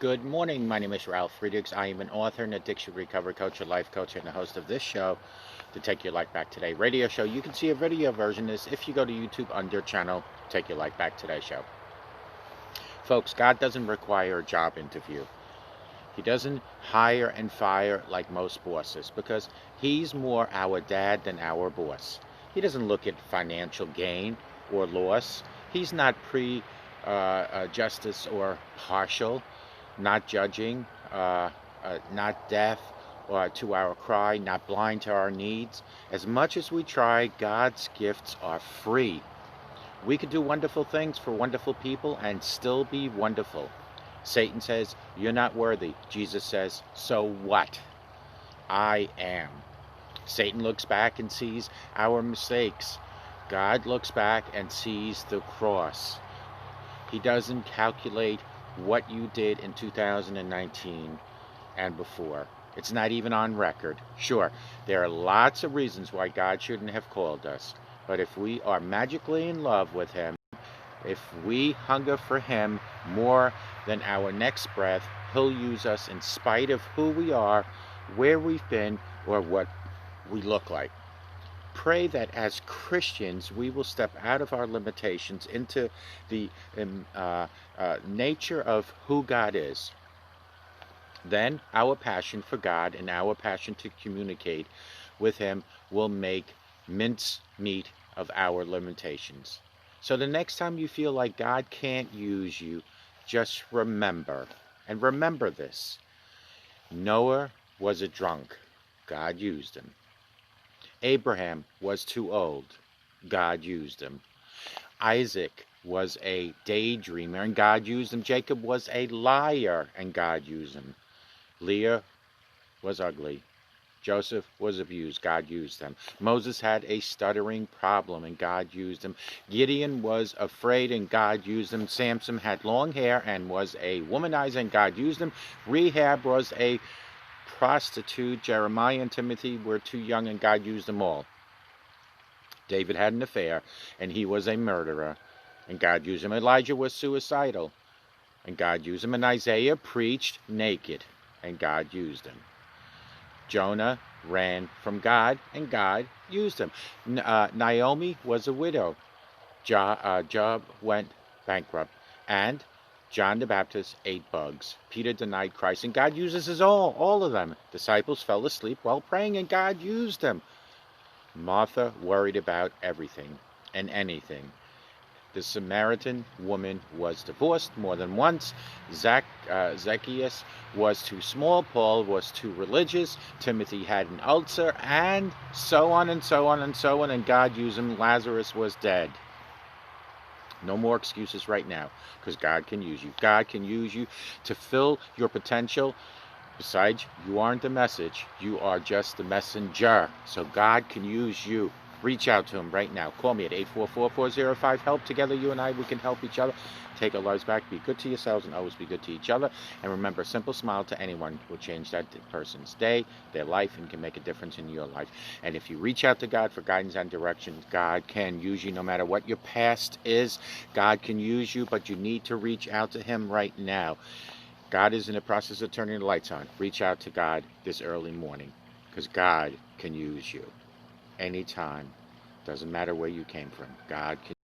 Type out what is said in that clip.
Good morning. My name is Ralf Friedrichs. I am an author, an addiction recovery coach, a life coach, and the host of this show, the Take Your Life Back Today radio show. You can see a video version of this if you go to YouTube under channel Take Your Life Back Today show. Folks, God doesn't require a job interview. He doesn't hire and fire like most bosses because he's more our dad than our boss. He doesn't look at financial gain or loss. He's not justice or partial, not judging, not deaf to our cry, not blind to our needs. As much as we try, God's gifts are free. We could do wonderful things for wonderful people and still be wonderful. Satan says, "You're not worthy." Jesus says, "So what? I am." Satan looks back and sees our mistakes. God looks back and sees the cross. He doesn't calculate what you did in 2019 and before. It's not even on record. Sure, there are lots of reasons why God shouldn't have called us. But if we are magically in love with Him, if we hunger for Him more than our next breath, He'll use us in spite of who we are, where we've been, or what we look like. Pray that as Christians we will step out of our limitations into the nature of who God is. Then our passion for God and our passion to communicate with Him will make mincemeat of our limitations. So the next time you feel like God can't use you, just remember, and remember this: Noah was a drunk. God used him. Abraham was too old. God used him. Isaac was a daydreamer, and God used him. Jacob was a liar, and God used him. Leah was ugly. Joseph was abused. God used them. Moses had a stuttering problem, and God used him. Gideon was afraid, and God used him. Samson had long hair and was a womanizer, and God used him. Rahab was a prostitute. Jeremiah and Timothy were too young, and God used them all. David had an affair, and he was a murderer, and God used him. Elijah was suicidal, and God used him. And Isaiah preached naked, and God used him. Jonah ran from God, and God used him. Naomi was a widow. Job went bankrupt, and John the Baptist ate bugs. Peter denied Christ, and God uses us all of them. Disciples fell asleep while praying, and God used them. Martha worried about everything and anything. The Samaritan woman was divorced more than once. Zacchaeus was too small. Paul was too religious. Timothy had an ulcer, and so on and so on and so on. And God used him. Lazarus was dead. No more excuses right now, because God can use you. God can use you to fill your potential. Besides, you aren't the message. You are just the messenger. So God can use you. Reach out to Him right now. Call me at 844-405-HELP. Together, you and I, we can help each other. Take our lives back. Be good to yourselves and always be good to each other. And remember, a simple smile to anyone will change that person's day, their life, and can make a difference in your life. And if you reach out to God for guidance and direction, God can use you no matter what your past is. God can use you, but you need to reach out to Him right now. God is in the process of turning the lights on. Reach out to God this early morning, because God can use you anytime. Doesn't matter where you came from. God can